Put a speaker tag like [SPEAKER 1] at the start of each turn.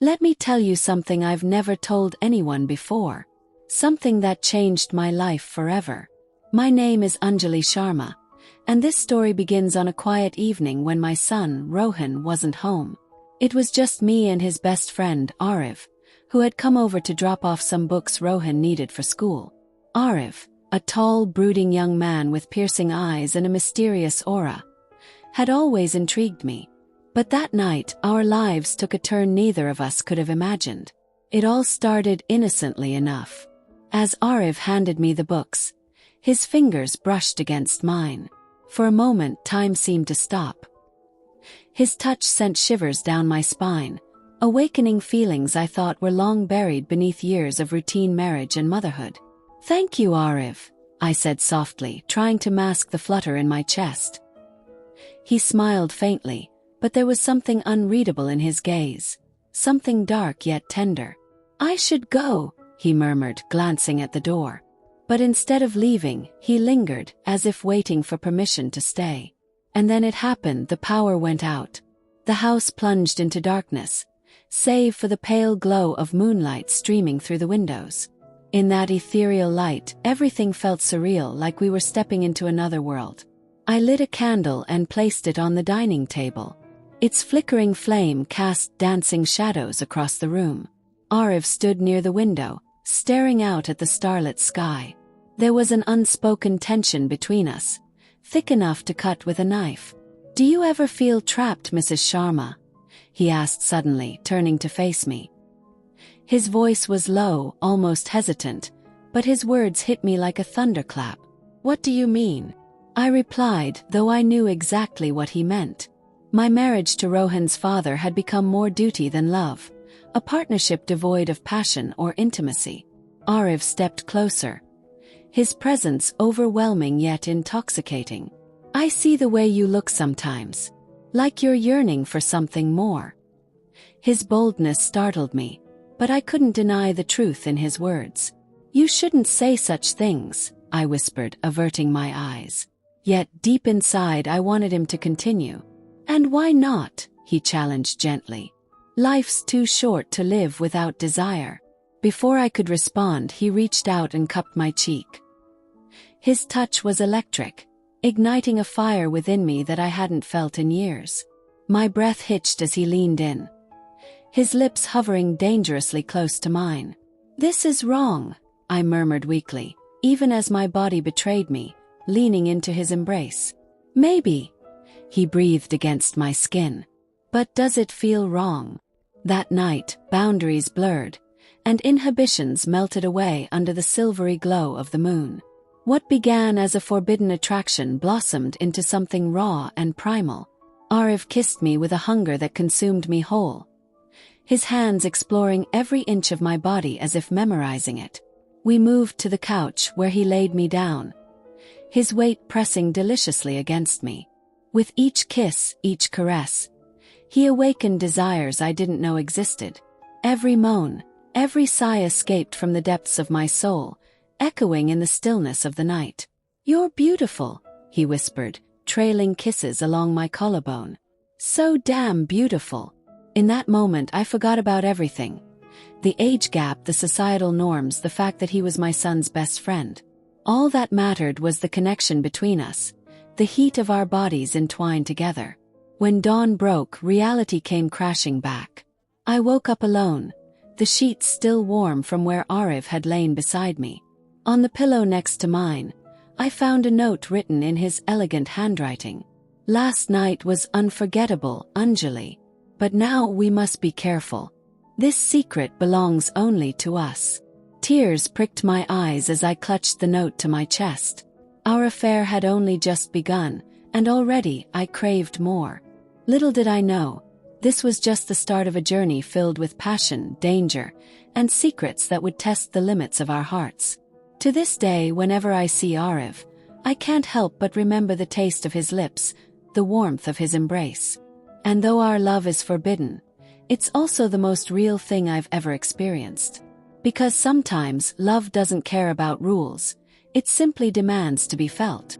[SPEAKER 1] Let me tell you something I've never told anyone before. Something that changed my life forever. My name is Anjali Sharma, and this story begins on a quiet evening when my son, Rohan, wasn't home. It was just me and his best friend, Arif, who had come over to drop off some books Rohan needed for school. Arif, a tall, brooding young man with piercing eyes and a mysterious aura, had always intrigued me. But that night, our lives took a turn neither of us could have imagined. It all started innocently enough. As Arif handed me the books, his fingers brushed against mine. For a moment, time seemed to stop. His touch sent shivers down my spine, awakening feelings I thought were long buried beneath years of routine marriage and motherhood. "Thank you, Arif," I said softly, trying to mask the flutter in my chest. He smiled faintly, but there was something unreadable in his gaze, something dark yet tender. "I should go," he murmured, glancing at the door. But instead of leaving, he lingered, as if waiting for permission to stay. And then it happened, the power went out. The house plunged into darkness, save for the pale glow of moonlight streaming through the windows. In that ethereal light, everything felt surreal, like we were stepping into another world. I lit a candle and placed it on the dining table. Its flickering flame cast dancing shadows across the room. Arif stood near the window, staring out at the starlit sky. There was an unspoken tension between us, thick enough to cut with a knife. "Do you ever feel trapped, Mrs. Sharma?" he asked suddenly, turning to face me. His voice was low, almost hesitant, but his words hit me like a thunderclap. "What do you mean?" I replied, though I knew exactly what he meant. My marriage to Rohan's father had become more duty than love, a partnership devoid of passion or intimacy. Arif stepped closer, his presence overwhelming yet intoxicating. "I see the way you look sometimes, like you're yearning for something more." His boldness startled me, but I couldn't deny the truth in his words. "You shouldn't say such things," I whispered, averting my eyes. Yet deep inside I wanted him to continue. "And why not?" he challenged gently. "Life's too short to live without desire." Before I could respond, he reached out and cupped my cheek. His touch was electric, igniting a fire within me that I hadn't felt in years. My breath hitched as he leaned in, his lips hovering dangerously close to mine. "This is wrong," I murmured weakly, even as my body betrayed me, leaning into his embrace. "Maybe," he breathed against my skin. "But does it feel wrong?" That night, boundaries blurred, and inhibitions melted away under the silvery glow of the moon. What began as a forbidden attraction blossomed into something raw and primal. Arif kissed me with a hunger that consumed me whole, his hands exploring every inch of my body as if memorizing it. We moved to the couch where he laid me down, his weight pressing deliciously against me. With each kiss, each caress, he awakened desires I didn't know existed. Every moan, every sigh escaped from the depths of my soul, echoing in the stillness of the night. "You're beautiful," he whispered, trailing kisses along my collarbone. "So damn beautiful." In that moment I forgot about everything. The age gap, the societal norms, the fact that he was my son's best friend. All that mattered was the connection between us, the heat of our bodies entwined together. When dawn broke, reality came crashing back. I woke up alone, the sheets still warm from where Arif had lain beside me. On the pillow next to mine, I found a note written in his elegant handwriting. "Last night was unforgettable, Anjali. But now we must be careful. This secret belongs only to us." Tears pricked my eyes as I clutched the note to my chest. Our affair had only just begun, and already I craved more. Little did I know, this was just the start of a journey filled with passion, danger, and secrets that would test the limits of our hearts. To this day, whenever I see Arif, I can't help but remember the taste of his lips, the warmth of his embrace. And though our love is forbidden, it's also the most real thing I've ever experienced. Because sometimes love doesn't care about rules, it simply demands to be felt.